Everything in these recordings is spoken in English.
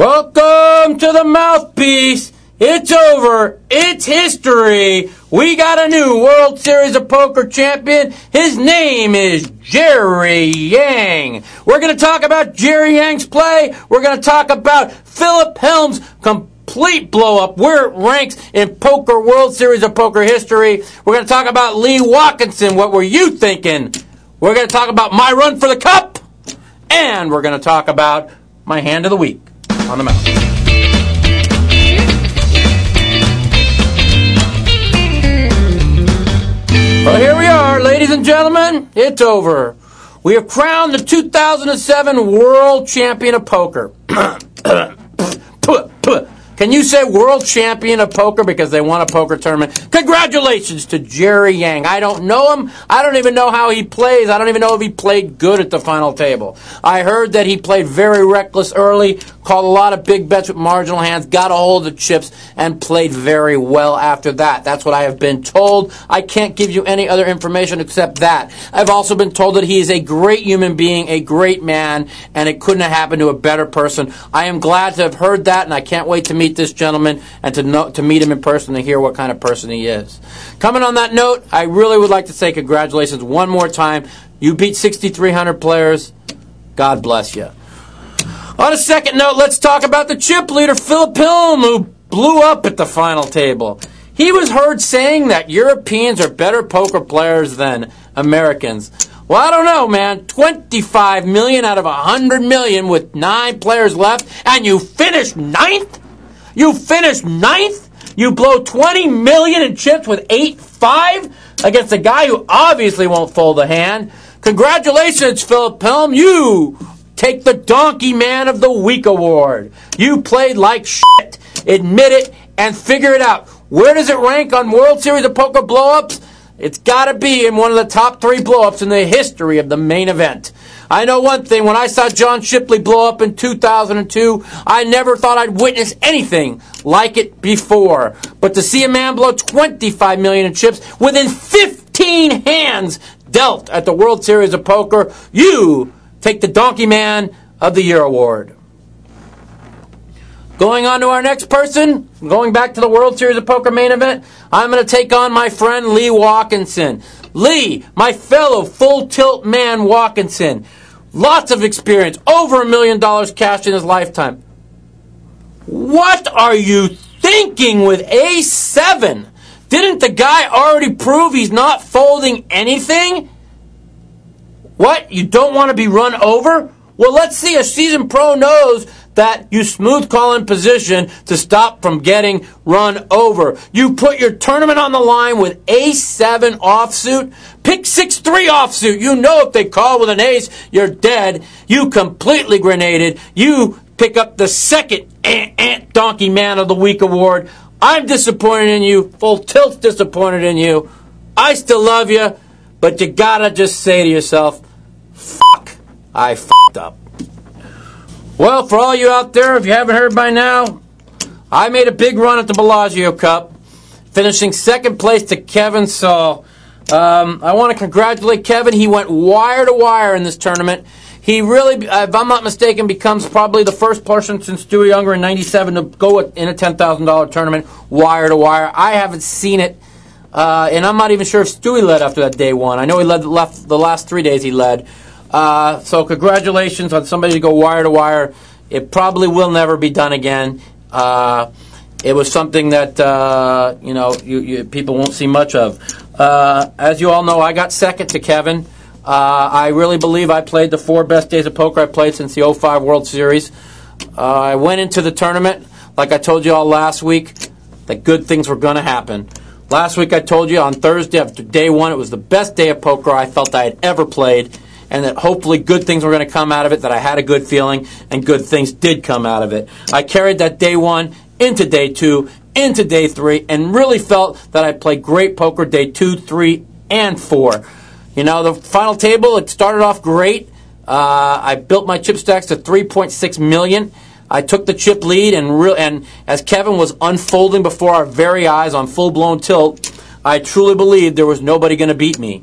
Welcome to the Mouthpiece. It's over. It's history. We got a new World Series of Poker champion. His name is Jerry Yang. We're going to talk about Jerry Yang's play. We're going to talk about Philip Helms' complete blow-up, where it ranks in poker World Series of Poker history. We're going to talk about Lee Watkinson. What were you thinking? We're going to talk about my run for the cup. And we're going to talk about my hand of the week on the mouth. Well, here we are, ladies and gentlemen. It's over. We have crowned the 2007 World Champion of Poker. Can you say World Champion of Poker because they won a poker tournament? Congratulations to Jerry Yang. I don't know him. I don't even know how he plays. I don't even know if he played good at the final table. I heard that he played very reckless early, called a lot of big bets with marginal hands, got a hold of the chips, and played very well after that. That's what I have been told. I can't give you any other information except that. I've also been told that he is a great human being, a great man, and it couldn't have happened to a better person. I am glad to have heard that, and I can't wait to meet this gentleman and to meet him in person and hear what kind of person he is. Coming on that note, I really would like to say congratulations one more time. You beat 6,300 players. God bless you. On a second note, let's talk about the chip leader, Philip Helm, who blew up at the final table. He was heard saying that Europeans are better poker players than Americans. Well, I don't know, man. 25 million out of 100 million with 9 players left, and you finished 9th? You finished 9th? You blow 20 million in chips with 8-5 against a guy who obviously won't fold a hand. Congratulations, Philip Helm. You take the Donkey Man of the Week award. You played like shit. Admit it and figure it out. Where does it rank on World Series of Poker blow-ups? It's got to be in one of the top 3 blow-ups in the history of the main event. I know one thing. When I saw John Shipley blow up in 2002, I never thought I'd witness anything like it before. But to see a man blow 25 million in chips within 15 hands dealt at the World Series of Poker, you take the Donkey Man of the Year award. Going on to our next person, going back to the World Series of Poker main event, I'm going to take on my friend Lee Watkinson. Lee, my fellow full tilt man Watkinson. Lots of experience, over $1 million cashed in his lifetime. What are you thinking with A7? Didn't the guy already prove he's not folding anything? What? You don't want to be run over? Well, let's see. A seasoned pro knows that you smooth call in position to stop from getting run over. You put your tournament on the line with A7 offsuit. Pick 6-3 offsuit. You know if they call with an ace, you're dead. You completely grenaded. You pick up the second Donkey Man of the Week award. I'm disappointed in you. Full Tilt's disappointed in you. I still love you, but you gotta just say to yourself, fuck, I fucked up. Well, for all you out there, if you haven't heard by now, I made a big run at the Bellagio Cup, finishing 2nd place to Kevin Saul. I want to congratulate Kevin. He went wire to wire in this tournament. He really, if I'm not mistaken, becomes probably the first person since Stewie Younger in '97 to go in a $10,000 tournament wire to wire. I haven't seen it, and I'm not even sure if Stewie led after that day 1. I know he led the last 3 days he led. So congratulations on somebody to go wire to wire. It probably will never be done again. It was something that people won't see much of. As you all know, I got 2nd to Kevin. I really believe I played the 4 best days of poker I played since the 05 World Series. I went into the tournament, like I told you all last week, that good things were going to happen. Last week I told you on Thursday after day 1 it was the best day of poker I felt I had ever played, and that hopefully good things were going to come out of it, that I had a good feeling, and good things did come out of it. I carried that day 1 into day 2, into day 3, and really felt that I played great poker day 2, 3, and 4. You know, the final table, it started off great. I built my chip stacks to 3.6 million. I took the chip lead, and as Kevin was unfolding before our very eyes on full-blown tilt, I truly believed there was nobody going to beat me.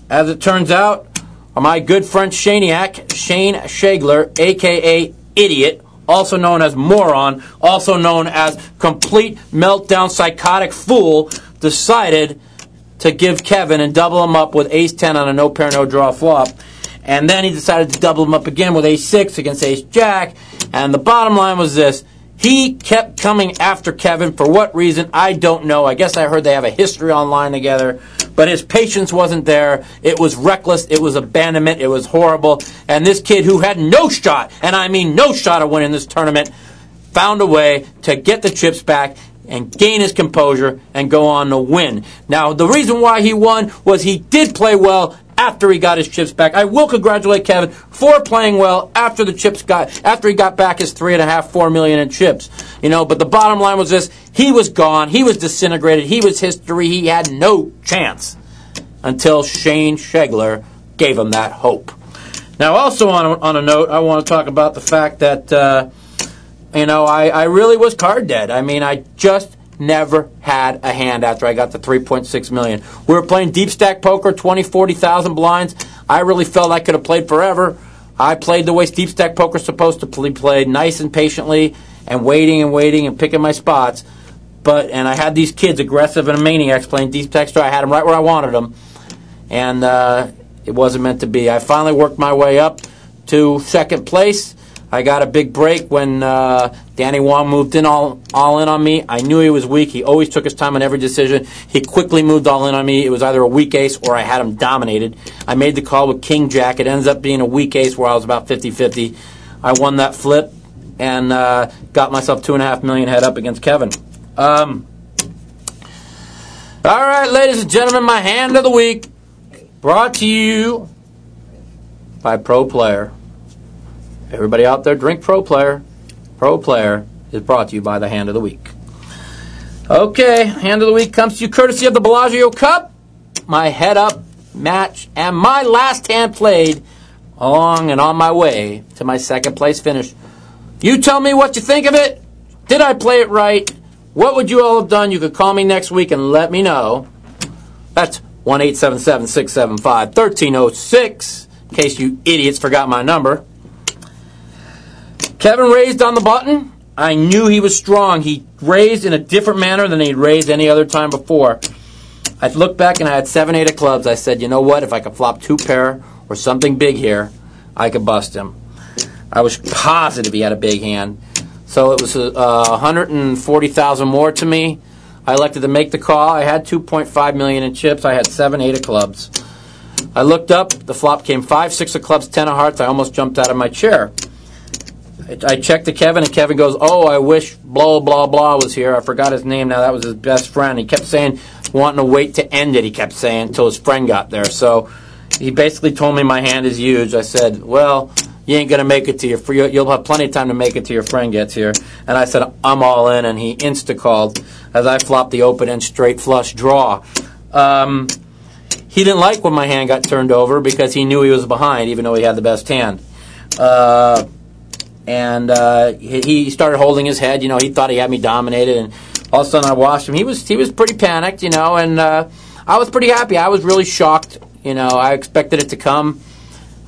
As it turns out, my good friend Shane Shagler, a.k.a. Idiot, also known as moron, also known as complete meltdown psychotic fool, decided to give Kevin and double him up with ace-10 on a no-pair, no-draw flop. And then he decided to double him up again with ace-6 against ace-jack. And the bottom line was this. He kept coming after Kevin. For what reason, I don't know. I guess I heard they have a history online together. But his patience wasn't there. It was reckless. It was abandonment. It was horrible. And this kid who had no shot, and I mean no shot of winning this tournament, found a way to get the chips back and gain his composure and go on to win. Now, the reason why he won was he did play well after he got his chips back. I will congratulate Kevin for playing well after he got back his $3.5–4 million in chips. You know, but the bottom line was this: he was gone, he was disintegrated, he was history, he had no chance until Shane Shegler gave him that hope. Now, also on a note, I want to talk about the fact that you know, I really was card dead. I mean, I just never had a hand after I got the $3.6 million. We were playing deep stack poker, 20, 40,000 blinds. I really felt I could have played forever. I played the way deep stack poker is supposed to be played, nice and patiently, and waiting and picking my spots. And I had these kids, aggressive and maniacs, playing deep stack. So I had them right where I wanted them, and it wasn't meant to be. I finally worked my way up to second place. I got a big break when Danny Wong moved in all in on me. I knew he was weak. He always took his time on every decision. He quickly moved all in on me. It was either a weak ace or I had him dominated. I made the call with King Jack. It ends up being a weak ace where I was about 50-50. I won that flip and got myself $2.5 million head up against Kevin. All right, ladies and gentlemen, my hand of the week brought to you by Pro Player. Everybody out there, drink Pro Player. Pro Player is brought to you by the Hand of the Week. Okay, Hand of the Week comes to you courtesy of the Bellagio Cup, my head-up match, and my last hand played along and on my way to my second-place finish. You tell me what you think of it. Did I play it right? What would you all have done? You could call me next week and let me know. That's 1-877-675-1306, in case you idiots forgot my number. Kevin raised on the button. I knew he was strong. He raised in a different manner than he'd raised any other time before. I looked back and I had 7-8 of clubs. I said, you know what? If I could flop 2 pair or something big here, I could bust him. I was positive he had a big hand. So it was 140,000 more to me. I elected to make the call. I had $2.5 million in chips. I had 7-8 of clubs. I looked up. The flop came 5-6 of clubs, 10 of hearts. I almost jumped out of my chair. I checked to Kevin, and Kevin goes, oh, I wish blah, blah, blah was here. I forgot his name now. That was his best friend. He kept saying, wanting to wait to end it, he kept saying, until his friend got there. So he basically told me my hand is huge. I said, well, you ain't going to make it to your friend. You'll have plenty of time to make it till your friend gets here. And I said, I'm all in, and he insta-called as I flopped the open-end straight flush draw. He didn't like when my hand got turned over because he knew he was behind, even though he had the best hand. He started holding his head. You know, he thought he had me dominated, and all of a sudden I watched him. He was pretty panicked, you know, and I was pretty happy. I was really shocked. You know, I expected it to come.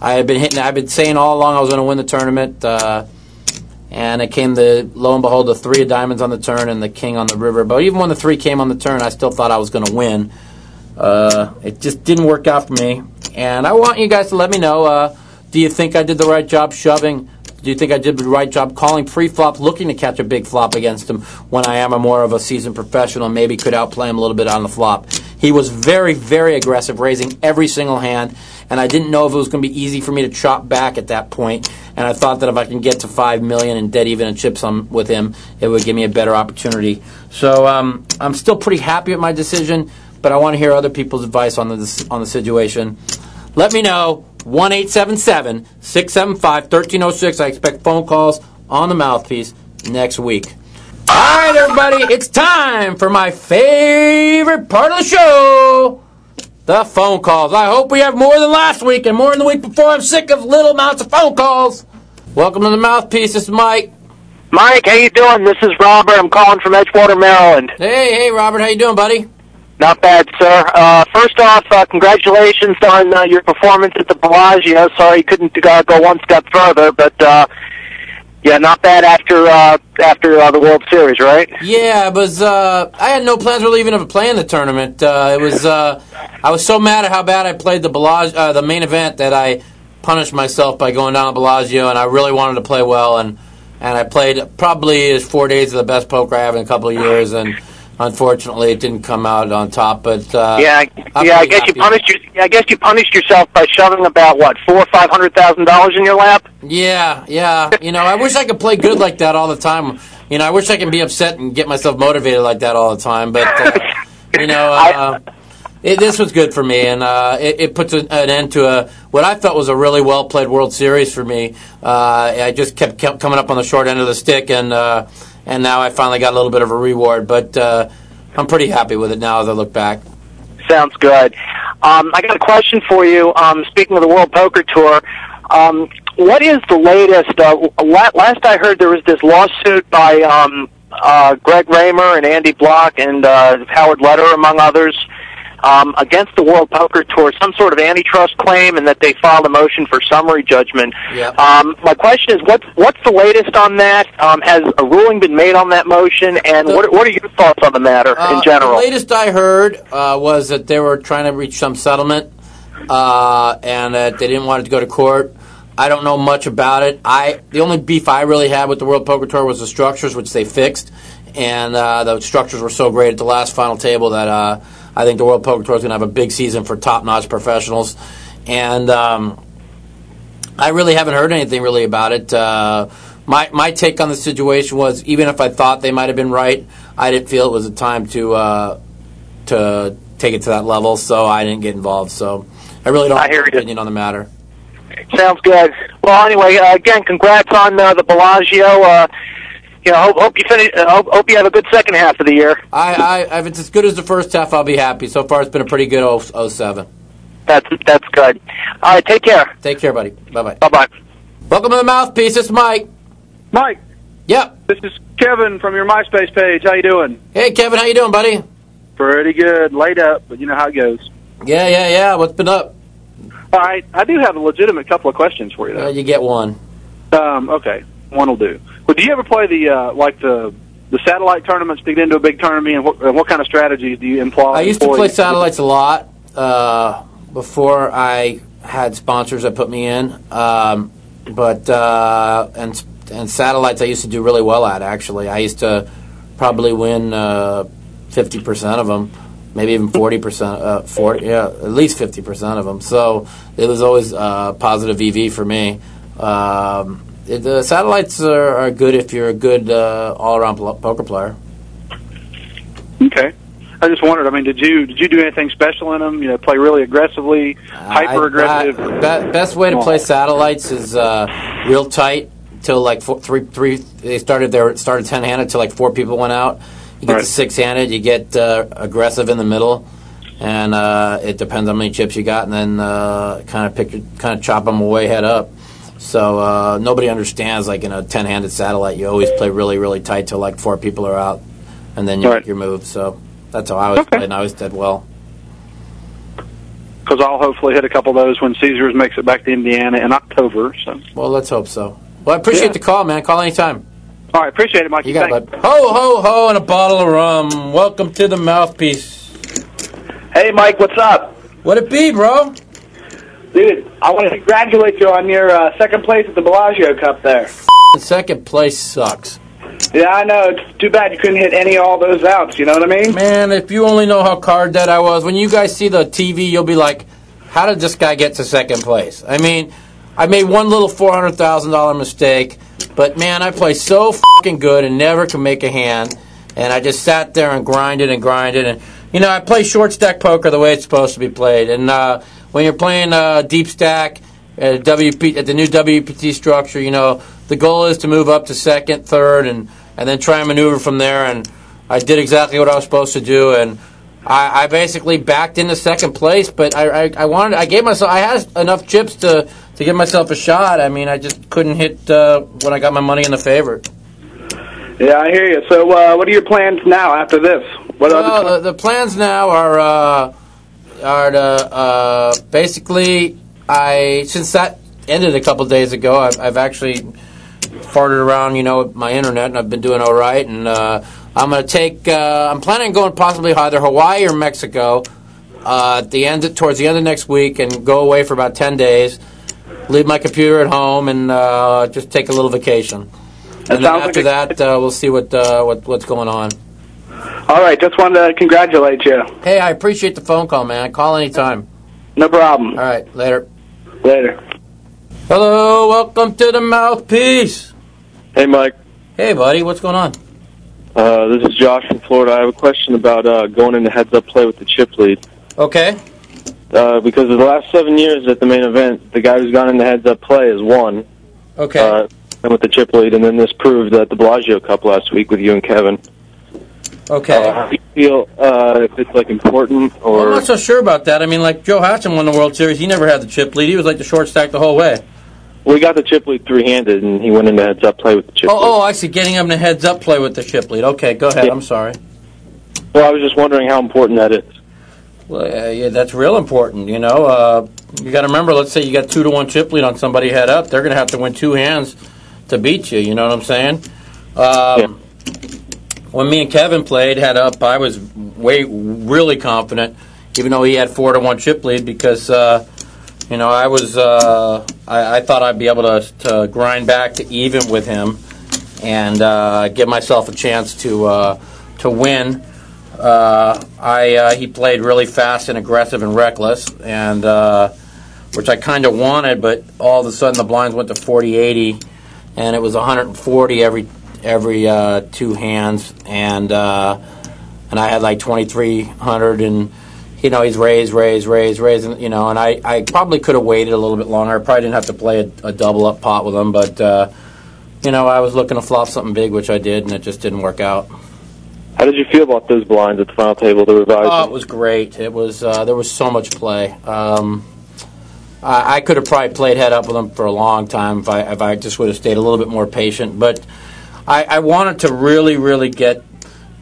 I've been saying all along I was going to win the tournament, and it came lo and behold, the 3 of diamonds on the turn and the king on the river. But even when the 3 came on the turn, I still thought I was going to win. It just didn't work out for me, and I want you guys to let me know. Do you think I did the right job shoving? Do you think I did the right job calling pre-flop, looking to catch a big flop against him when I am more of a seasoned professional and maybe could outplay him a little bit on the flop? He was very, very aggressive, raising every single hand, and I didn't know if it was going to be easy for me to chop back at that point, and I thought that if I can get to $5 million and dead even and chips with him, it would give me a better opportunity. So I'm still pretty happy with my decision, but I want to hear other people's advice on the situation. Let me know. 1-877-675-1306. I expect phone calls on the Mouthpiece next week. All right, everybody, it's time for my favorite part of the show, the phone calls. I hope we have more than last week and more than the week before. I'm sick of little amounts of phone calls. Welcome to the Mouthpiece. This is Mike. Mike, how you doing? This is Robert. I'm calling from Edgewater, Maryland. Hey, Robert. How you doing, buddy? Not bad, sir. First off, congratulations on your performance at the Bellagio. Sorry you couldn't go one step further, but Yeah, not bad after the World Series, right? Yeah, it was. I had no plans really even of playing the tournament. It was. I was so mad at how bad I played the main event that I punished myself by going down to Bellagio, and I really wanted to play well, and I played probably 4 days of the best poker I have in a couple of years, and unfortunately it didn't come out on top. But I guess you punished yourself by shoving about $400,000 or $500,000 in your lap. Yeah. I wish I could play good like that all the time. I wish I could be upset and get myself motivated like that all the time. But this was good for me, and it puts an end to what I felt was a really well played World Series for me. I just kept coming up on the short end of the stick, and now I finally got a little bit of a reward. But I'm pretty happy with it now as I look back. Sounds good. I got a question for you. Speaking of the World Poker Tour, what is the latest? Last I heard, there was this lawsuit by Greg Raymer and Andy Block and Howard Leder, among others, against the World Poker Tour, some sort of antitrust claim, and that they filed a motion for summary judgment. Yep. My question is, what's the latest on that? Has a ruling been made on that motion, and what are your thoughts on the matter in general? The latest I heard was that they were trying to reach some settlement, and that they didn't want it to go to court. I don't know much about it. The only beef I really had with the World Poker Tour was the structures, which they fixed, and the structures were so great at the last final table that I think the World Poker Tour is going to have a big season for top-notch professionals. And I really haven't heard anything really about it. My take on the situation was, even if I thought they might have been right, I didn't feel it was a time to take it to that level, so I didn't get involved. So I really don't have an opinion on the matter. Sounds good. Well, anyway, again, congrats on the Bellagio. Hope you finish. Hope you have a good second half of the year. If it's as good as the first half, I'll be happy. So far, it's been a pretty good 07. That's good. All right, take care. Take care, buddy. Bye-bye. Bye-bye. Welcome to the Mouthpiece. It's Mike. Mike. Yep. This is Kevin from your MySpace page. How you doing? Hey, Kevin. How you doing, buddy? Pretty good. Laid up, but you know how it goes. Yeah. What's been up? All right. I do have a legitimate couple of questions for you, though. You get one. Okay. One will do. Well, do you ever play the satellite tournaments to get into a big tournament, and what kind of strategies do you employ? I used to play satellites a lot before I had sponsors that put me in, and satellites I used to do really well at. Actually, I used to probably win 50% of them, maybe even 40%. At least 50% of them. So it was always positive EV for me. The satellites are good if you're a good all-around poker player. Okay. I just wondered. I mean, did you do anything special in them? Play really aggressively, hyper aggressive. Best way to play satellites is real tight till like three. They started 10-handed till like 4 people went out. You get to 6-handed. You get aggressive in the middle, and it depends on how many chips you got, and then kind of chop them away head up. So nobody understands, like in a 10-handed satellite, you always play really, really tight till like 4 people are out, and then you make your move. So that's how I always played, and I always did well. Because I'll hopefully hit a couple of those when Caesars makes it back to Indiana in October. So. Well, let's hope so. Well, I appreciate the call, man. Call anytime. All right, appreciate it, Mike. You got it, bud. Ho, ho, ho, and a bottle of rum. Welcome to the Mouthpiece. Hey, Mike, what's up? What it be, bro? Dude, I want to congratulate you on your second place at the Bellagio Cup there. Second place sucks. Yeah, I know. It's too bad you couldn't hit any of all those outs, you know what I mean? Man, if you only know how card dead I was. When you guys see the TV, you'll be like, how did this guy get to second place? I mean, I made one little $400,000 mistake, but man, I play so fucking good and never could make a hand. And I just sat there and grinded. And, I play short stack poker the way it's supposed to be played. And when you're playing deep stack at the new WPT structure, the goal is to move up to second, third, and then try and maneuver from there. And I did exactly what I was supposed to do, and I basically backed into second place. But I had enough chips to give myself a shot. I mean, I just couldn't hit when I got my money in the favor. Yeah, I hear you. So, what are your plans now after this? The plans now are to basically, since that ended a couple days ago, I've actually farted around, my internet, and I've been doing all right. And I'm going to take. I'm planning on going possibly either Hawaii or Mexico towards the end of next week, and go away for about 10 days. Leave my computer at home and just take a little vacation. And then after that, we'll see what's going on. All right, just wanted to congratulate you. Hey, I appreciate the phone call, man. Call anytime. No problem. All right, later. Later. Hello, welcome to the Mouthpiece. Hey, Mike. Hey, buddy, what's going on? This is Josh from Florida. I have a question about going into heads-up play with the chip lead. Okay. Because of the last 7 years at the main event, the guy who's gone into heads-up play has won. Okay. And with the chip lead, and then this proved at the Bellagio Cup last week with you and Kevin. Okay. How do you feel if it's important or? Well, I'm not so sure about that. I mean, like Joe Hatcham won the World Series. He never had the chip lead. He was like the short stack the whole way. We got the chip lead three-handed, and he went into heads-up play with the chip lead. Oh, I see. Getting him to heads-up play with the chip lead. Okay, go ahead. Yeah. I'm sorry. Well, I was just wondering how important that is. Well, yeah, that's real important. You got to remember. Let's say you got 2-1 chip lead on somebody head up. They're going to have to win 2 hands to beat you. You know what I'm saying? Yeah. When me and Kevin played head up, I was really confident, even though he had 4-1 chip lead, because I thought I'd be able to grind back to even with him and give myself a chance to win. He played really fast and aggressive and reckless, and which I kind of wanted, but all of a sudden the blinds went to 40-80, and it was 140 every 2 hands, and I had like 2,300, and he's raised, and and I probably could have waited a little bit longer. I probably didn't have to play a double up pot with him, but I was looking to flop something big, which I did, and it just didn't work out. How did you feel about those blinds at the final table, the revised? Oh, it was great. It was there was so much play. I could have probably played head up with him for a long time if I just would have stayed a little bit more patient. But I wanted to really get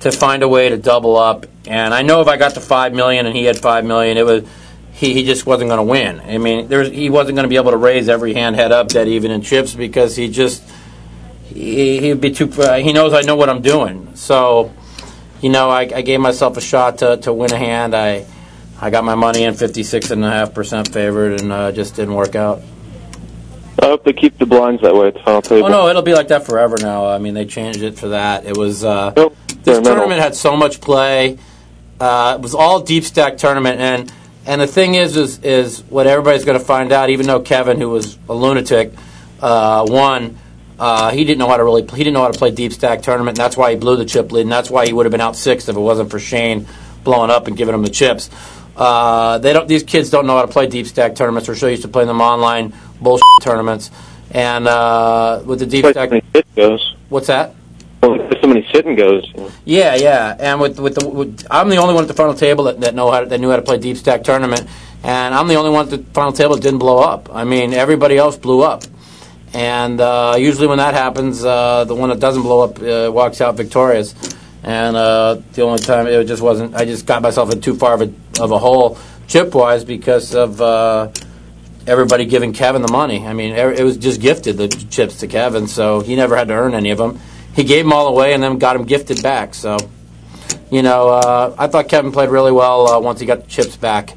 to find a way to double up. And I know if I got to $5 million and he had $5 million, he just wasn't going to win. I mean, he wasn't going to be able to raise every hand head up, dead even in chips, because he'd be too. He knows I know what I'm doing. So, I gave myself a shot to win a hand. I got my money in 56.5% favored, and just didn't work out. I hope they keep the blinds that way at the final table. Oh no, it'll be like that forever now. I mean, they changed it for that. It was this tournament had so much play. It was all deep stack tournament, and the thing is what everybody's going to find out. Even though Kevin, who was a lunatic, won. He didn't know how to play deep stack tournament, and that's why he blew the chip lead, and that's why he would have been out 6 if it wasn't for Shane blowing up and giving him the chips. These kids don't know how to play deep stack tournaments. They're so used to playing them online bullshit tournaments, and with the deep stack, goes. What's that? Well, there's so many sit and goes. Yeah, and I'm the only one at the final table that knew how to play deep stack tournament, and I'm the only one at the final table that didn't blow up. I mean, everybody else blew up. And usually when that happens, the one that doesn't blow up walks out victorious. And the only time it just wasn't, I just got myself in too far of a hole chip-wise because of everybody giving Kevin the money. I mean, it was just gifted, the chips to Kevin, so he never had to earn any of them. He gave them all away and then got them gifted back. So, I thought Kevin played really well once he got the chips back.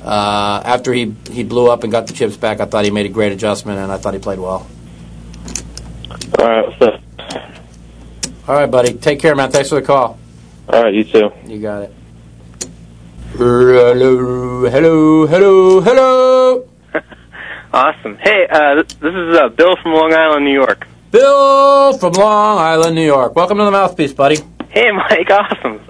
After he blew up and got the chips back, I thought he made a great adjustment, and I thought he played well. All right, what's up? All right, buddy. Take care, man. Thanks for the call. All right, you too. You got it. Hello. Awesome. Hey, this is Bill from Long Island, New York. Bill from Long Island, New York. Welcome to the Mouthpiece, buddy. Hey, Mike. Awesome.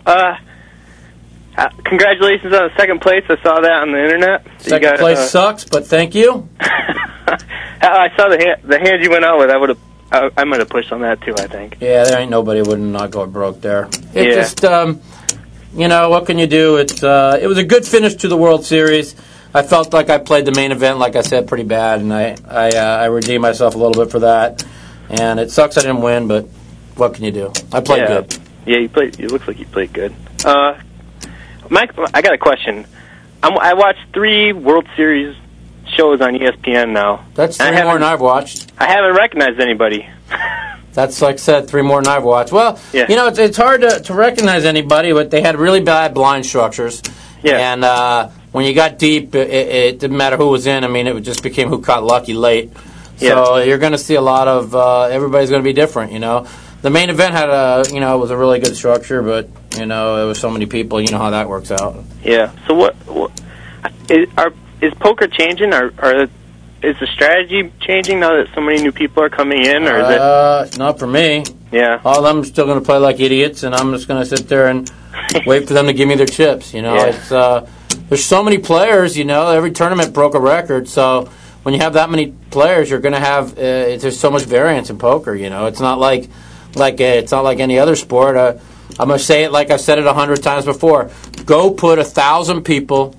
Congratulations on second place. I saw that on the internet. Second place sucks, but thank you. I saw the hand you went out with. I might have pushed on that too, I think. Yeah, there ain't nobody would not go broke there. It's just, what can you do? It was a good finish to the World Series. I felt like I played the main event, like I said, pretty bad, and I redeemed myself a little bit for that. And it sucks I didn't win, but what can you do? I played good. Yeah, you played. It looks like you played good. Mike, I got a question. I watched 3 World Series shows on ESPN now. That's 3 more than I've watched. I haven't recognized anybody. That's, like I said, 3 more than I've watched. Well, Yeah. you know, it's hard to recognize anybody, but they had really bad blind structures. Yeah. And when you got deep, it didn't matter who was in. I mean, it just became who caught lucky late. So you're going to see a lot of everybody's going to be different, you know. The main event had it was a really good structure, but, you know, it was so many people. You know how that works out. Yeah. So what is poker changing? Is the strategy changing now that so many new people are coming in, or is it? Not for me. Yeah. All of them are still going to play like idiots, and I'm just going to sit there and wait for them to give me their chips. You know, it's there's so many players. You know, every tournament broke a record. So when you have that many players, you're going to have there's so much variance in poker. You know, it's not like any other sport. I'm going to say it like I've said it 100 times before. Go put 1,000 people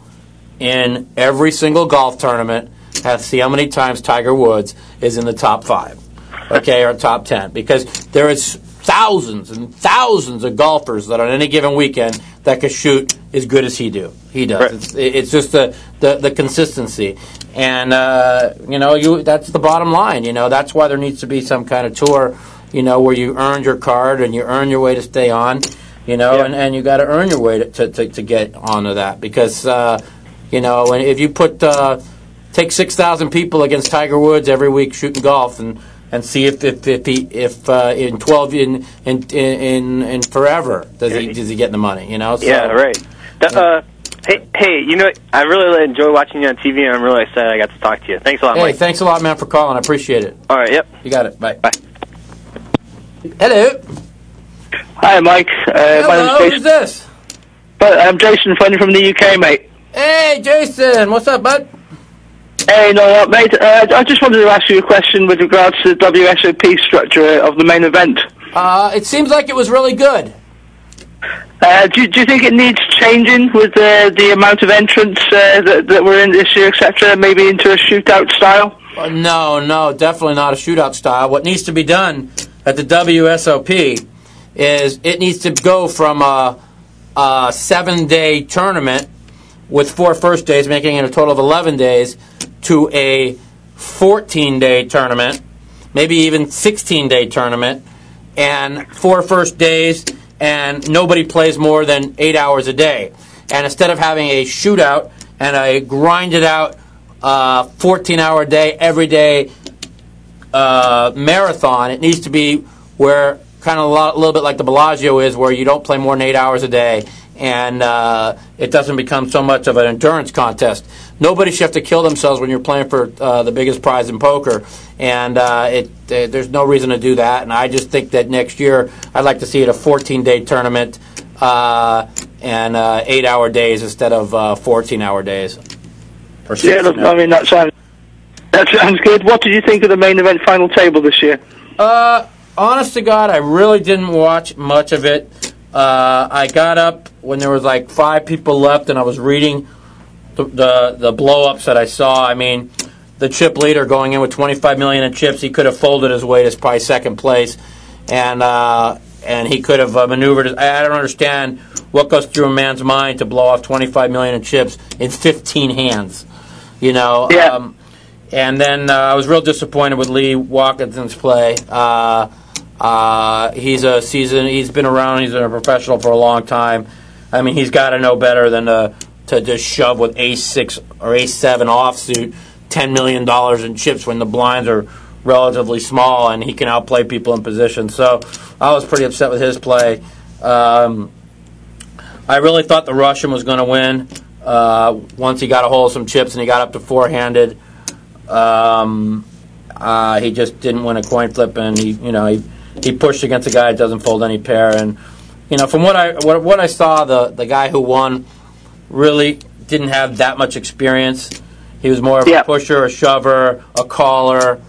in every single golf tournament. See how many times Tiger Woods is in the top 5, okay, or top 10, because there is thousands and thousands of golfers that on any given weekend that could shoot as good as he does. Right. It's just the consistency, and that's the bottom line. You know, that's why there needs to be some kind of tour, you know, where you earn your card and you earn your way to stay on, you know, and you got to earn your way to get onto that, because you know, and if you put take 6,000 people against Tiger Woods every week shooting golf, and see if in 12 in forever does he get the money, you know? So, yeah, right. Hey, you know, I really enjoy watching you on TV, and I'm really excited I got to talk to you. Thanks a lot, Mike. Hey, thanks a lot, man, for calling. I appreciate it. All right, yep. You got it. Bye. Bye. Hello. Hi, Mike. Hello, who's this? I'm Jason, phoning from the UK, mate. Hey, Jason. What's up, bud? Hey, no, mate. I just wanted to ask you a question with regards to the WSOP structure of the main event. It seems like it was really good. Do you think it needs changing with the amount of entrants that were in this year, etc., maybe into a shootout style? No, definitely not a shootout style. What needs to be done at the WSOP is it needs to go from a 7-day tournament with 4 first days, making it a total of 11 days, to a 14-day tournament, maybe even 16-day tournament, and 4 first days, and nobody plays more than 8 hours a day. And instead of having a shootout and a grinded-out 14-hour day, every day marathon, it needs to be where kind of a little bit like the Bellagio is, where you don't play more than 8 hours a day, and it doesn't become so much of an endurance contest. Nobody should have to kill themselves when you're playing for the biggest prize in poker, and there's no reason to do that. And I just think that next year I'd like to see it a 14-day tournament and 8-hour days instead of 14-hour days. Yeah, look, I mean, that sounds good. What did you think of the main event final table this year? Honest to God, I really didn't watch much of it. I got up when there was like 5 people left, and I was reading the blow-ups that I saw. I mean, the chip leader going in with $25 million in chips, he could have folded his way to probably second place, and he could have maneuvered. I don't understand what goes through a man's mind to blow off $25 million in chips in 15 hands. You know. Yeah. And then I was real disappointed with Lee Watkinson's play. He's been around. He's been a professional for a long time. I mean, he's got to know better than to just shove with ace-6 or ace-7 offsuit $10 million in chips when the blinds are relatively small and he can outplay people in position. So I was pretty upset with his play. I really thought the Russian was going to win once he got a hold of some chips and he got up to 4-handed. He just didn't win a coin flip, and he pushed against a guy that doesn't fold any pair. And from what I saw, the guy who won really didn't have that much experience. He was more of a pusher, a shover, a caller.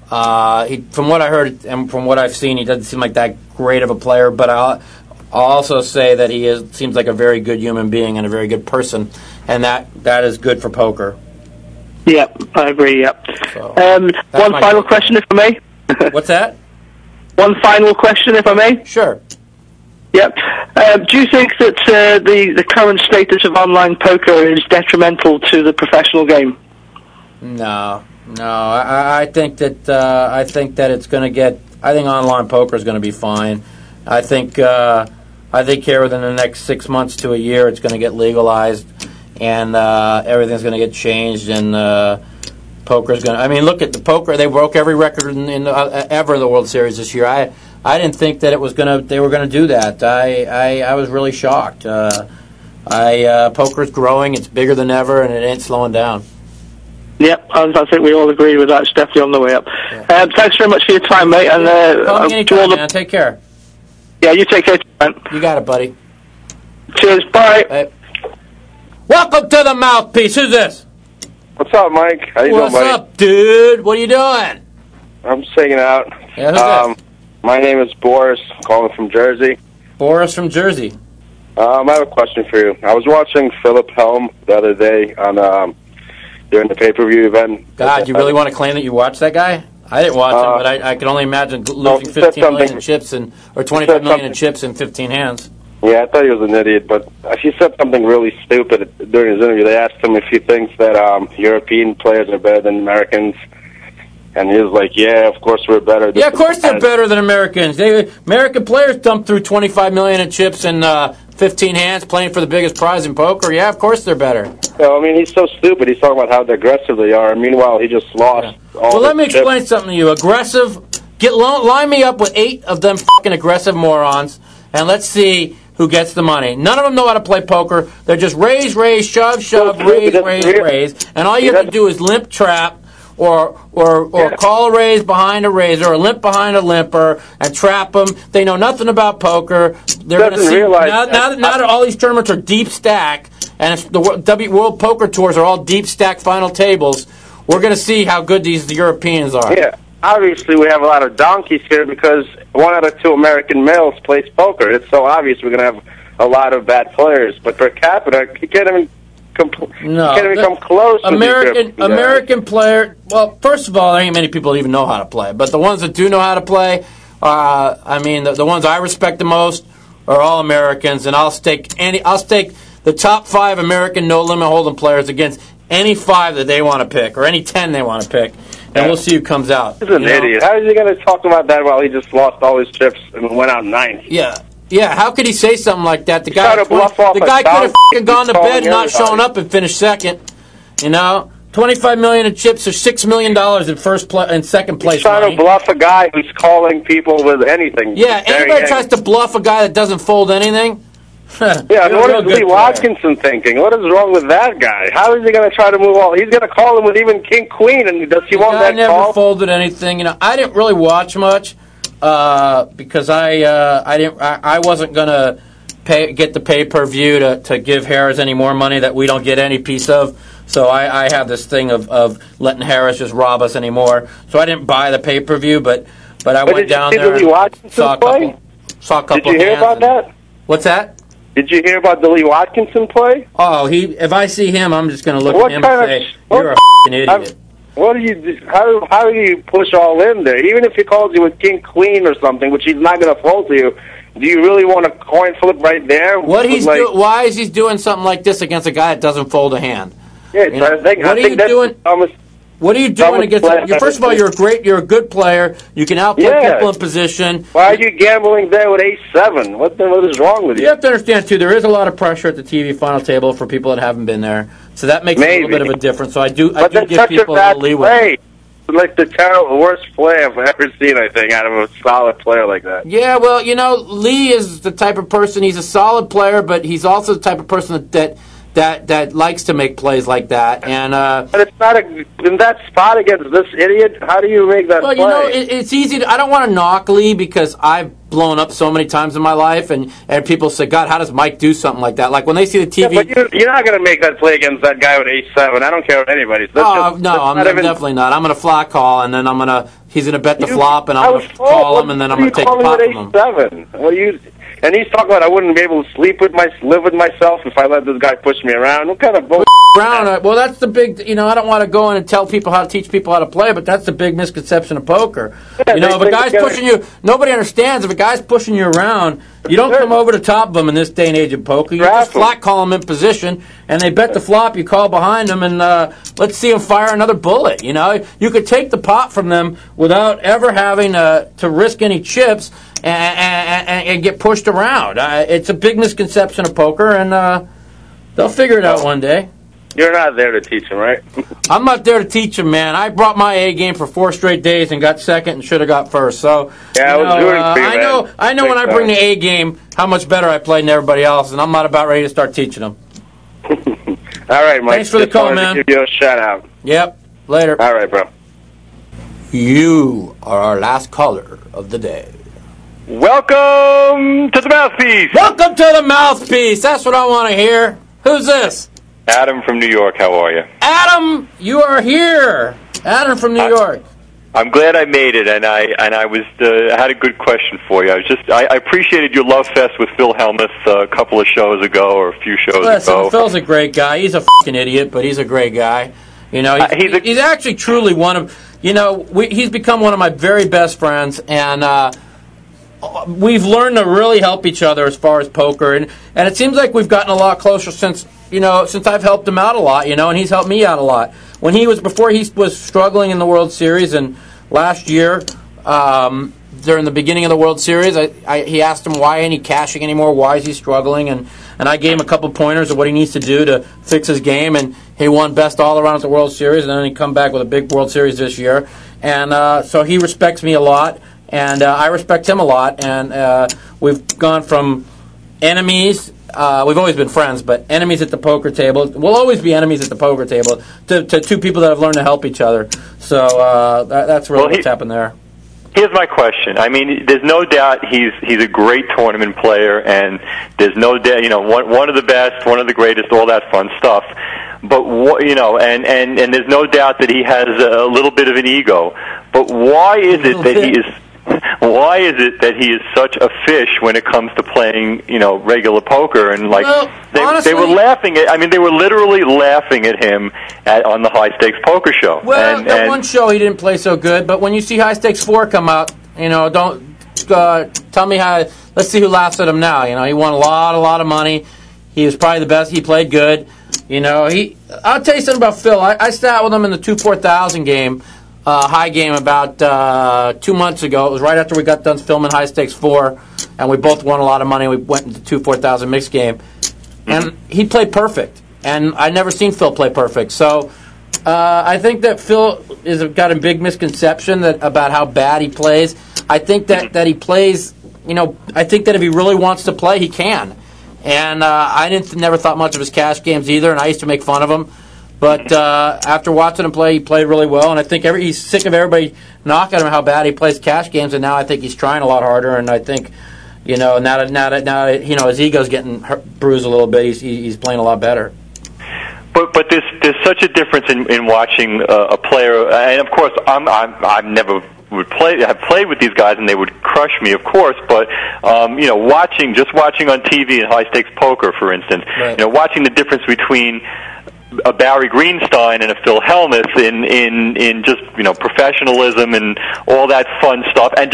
From what I heard and from what I've seen, he doesn't seem like that great of a player. But I'll also say that he seems like a very good human being and a very good person, and that is good for poker. Yep, I agree, yep. So, one final question, if I may. What's that? One final question, if I may. Sure. Yep. Do you think that the current status of online poker is detrimental to the professional game? No. I think that it's going to get I think online poker is going to be fine. I think here within the next 6 months to a year, it's going to get legalized, and everything's going to get changed, and poker's going to. I mean, look at the poker; they broke every record ever in the World Series this year. I didn't think that they were going to do that. I was really shocked. Poker's growing; it's bigger than ever, and it ain't slowing down. Yep, I think we all agree with that. It's definitely on the way up. Yeah. Thanks very much for your time, mate. And call me anytime, man. Take care. Yeah, you take care, man. You got it, buddy. Cheers. Bye. Bye. Welcome to the Mouthpiece. Who's this? What's up, Mike? How you doing, buddy? What's up, dude? What are you doing? I'm just hanging out. Yeah, who's this? My name is Boris, calling from Jersey. Boris from Jersey. I have a question for you. I was watching Philip Helm the other day on during the pay-per-view event. God, you really want to claim that you watched that guy? I didn't watch him, but I can only imagine losing 15 million in chips or 25 million in chips in 15 hands. Yeah, I thought he was an idiot, but he said something really stupid during his interview. They asked him if he thinks that European players are better than Americans, and he was like, "Yeah, of course we're better." Yeah, of course they're better than Americans. American players dumped through 25 million in chips in 15 hands, playing for the biggest prize in poker. Yeah, of course they're better. So, I mean, he's so stupid. He's talking about how aggressive they are. Meanwhile, he just lost all. Well, let me chips. explain something to you. Aggressive. Line me up with 8 of them fucking aggressive morons, and let's see who gets the money. None of them know how to play poker. They're just raise, shove, raise, and all you have to do is limp trap or call a raise behind a raiser or limp behind a limper and trap them. They know nothing about poker. They're going to see now that all these tournaments are deep stack and it's the World Poker Tours are all deep stack final tables. We're going to see how good these Europeans are. Yeah. Obviously, we have a lot of donkeys here because 1 out of 2 American males plays poker. It's so obvious we're going to have a lot of bad players. But per capita, you can't even come close. American player. Well, first of all, there ain't many people that even know how to play. But the ones that do know how to play, I mean, the ones I respect the most are all Americans, and I'll stake the top 5 American no limit hold'em players against any 5 that they want to pick or any 10 they want to pick. And we'll see who comes out. He's an idiot. How is he going to talk about that while he just lost all his chips and went out 9th? Yeah. How could he say something like that? The guy could have gone to bed and not shown up and finished second. You know, 25 million in chips or $6 million in second place. He's trying to bluff a guy who's calling people with anything. Yeah, anybody tries to bluff a guy that doesn't fold anything. Yeah, what is Lee Watkinson thinking? What is wrong with that guy? How is he going to try to move all? He's going to call him with even King Queen, and does he want that call? I never folded anything. You know, I didn't really watch much because I wasn't going to get the pay-per-view to give Harris any more money that we don't get any piece of. So I have this thing of letting Harris just rob us anymore. So I didn't buy the pay-per-view, but I went down there and saw a couple. Did you hear about that? What's that? Did you hear about the Lee Watkinson play? Oh, if I see him, I'm just going to look at him and say, "You're a f***ing idiot." What do you? How do you push all in there? Even if he calls you with King Queen or something, which he's not going to fold to you, do you really want to coin flip right there? Why is he doing something like this against a guy that doesn't fold a hand? Yeah, what are you doing? What are you doing against? First of all, you're a good player. You can outplay people in position. Why are you gambling there with Ace-7? What is wrong with you? You have to understand too. There is a lot of pressure at the TV final table for people that haven't been there, so that makes a little bit of a difference. So I do give people a little leeway. Like the worst play I've ever seen, I think, out of a solid player like that. Yeah, well, you know, Lee is the type of person. He's a solid player, but he's also the type of person that likes to make plays like that. And but it's not in that spot against this idiot. How do you make that play? Well, you know, it's easy. I don't want to knock Lee because I've blown up so many times in my life, and people say, God, how does Mike do something like that? Like when they see the TV. Yeah, but you're not going to make that play against that guy with Ace-7. I don't care what anybody says. I'm definitely not. I'm going to flat call, and then he's going to bet the flop, and I'm going to call him, and then I'm going to take the pot from him. And he's talking about I wouldn't be able to live with myself if I let this guy push me around. What kind of bullshit? Well, that's the big, I don't want to go in and tell people how to teach people how to play, but that's the big misconception of poker. Yeah, if a guy's pushing you, nobody understands. If a guy's pushing you around, you don't come over the top of them in this day and age of poker. You just flat call them in position, and they bet the flop, you call behind them, and let's see them fire another bullet. You could take the pot from them without ever having to risk any chips and get pushed around. It's a big misconception of poker, and they'll figure it out one day. You're not there to teach them, right? I'm not there to teach them, man. I brought my A game for 4 straight days and got second and should have got first. So yeah, I know when I bring the A game how much better I play than everybody else, and I'm not about ready to start teaching them. All right, Mike. Thanks for the call, man. Give you a shout out. Yep. Later. All right, bro. You are our last caller of the day. Welcome to the Mouthpiece. Welcome to the Mouthpiece. That's what I want to hear. Who's this? Adam from New York. How are you? Adam, you are here. Adam from New York. I'm glad I made it, and I had a good question for you. I appreciated your love fest with Phil Hellmuth a couple of shows ago, or a few shows ago. Phil's a great guy. He's a fucking idiot, but he's a great guy. He's actually truly one of. He's become one of my very best friends, and we've learned to really help each other as far as poker, and it seems like we've gotten a lot closer since I've helped him out a lot, and he's helped me out a lot. Before he was struggling in the World Series, and last year, during the beginning of the World Series, he asked him why ain't he cashing anymore, why is he struggling, and I gave him a couple pointers of what he needs to do to fix his game, and he won best all around at the World Series, and then he come back with a big World Series this year, and so he respects me a lot, and I respect him a lot, and we've gone from enemies. We've always been friends, but enemies at the poker table. We'll always be enemies at the poker table to two people that have learned to help each other. So that's really what's happened there. Here's my question. I mean, there's no doubt he's a great tournament player, and there's no doubt, one of the best, one of the greatest, all that fun stuff. But and there's no doubt that he has a little bit of an ego. But why is it that he is? Why is it that he is such a fish when it comes to playing, regular poker? And they were laughing at. I mean, they were literally laughing at him on the High Stakes Poker Show. Well, that one show he didn't play so good. But when you see High Stakes 4 come out, don't tell me how. Let's see who laughs at him now. He won a lot of money. He was probably the best. He played good. I'll tell you something about Phil. I sat with him in the 2-4,000 game. High game about 2 months ago. It was right after we got done filming High Stakes 4, and we both won a lot of money. We went into 2-4,000 mixed game, and he played perfect. And I'd never seen Phil play perfect. So I think that Phil has got a big misconception about how bad he plays. I think that he plays. I think that if he really wants to play, he can. And I never thought much of his cash games either, and I used to make fun of him. But after watching him play, he played really well, and I think he's sick of everybody knocking him how bad he plays cash games, and now I think he's trying a lot harder, and I think, now that his ego's getting bruised a little bit, he's playing a lot better. But there's such a difference in watching a player, and of course I've never have played with these guys, and they would crush me, of course. But watching on TV in high stakes poker, for instance, right. Watching the difference between a Barry Greenstein and a Phil Hellmuth in just professionalism and all that fun stuff, and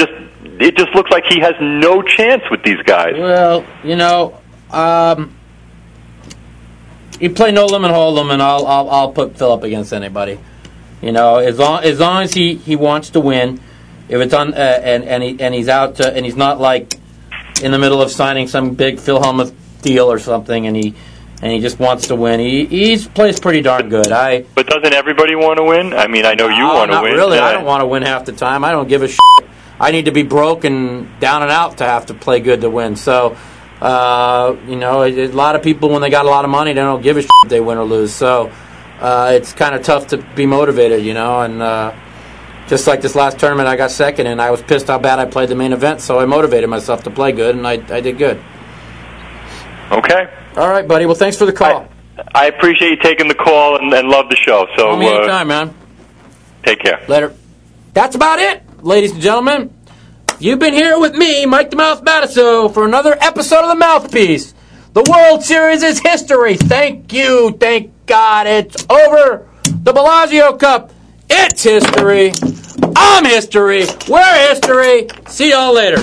it just looks like he has no chance with these guys. Well, you play no limit hold'em, and I'll put Phil up against anybody. As long as he wants to win, if it's on and he's out and he's not like in the middle of signing some big Phil Hellmuth deal or something, and he just wants to win. He plays pretty darn good. But doesn't everybody want to win? I mean, I know you want to win. Not really. I don't want to win half the time. I don't give a shit. I need to be broke and down and out to have to play good to win. So, a lot of people, when they got a lot of money, they don't give a shit if they win or lose. So, it's kind of tough to be motivated, and just like this last tournament, I got second, and I was pissed how bad I played the main event, so I motivated myself to play good, and I did good. Okay. All right, buddy. Well, thanks for the call. I appreciate you taking the call and love the show. So call me anytime, man. Take care. Later. That's about it, ladies and gentlemen. You've been here with me, Mike The Mouth Matusow, for another episode of the Mouthpiece. The World Series is history. Thank you. Thank God it's over. The Bellagio Cup, it's history. I'm history. We're history. See y'all later.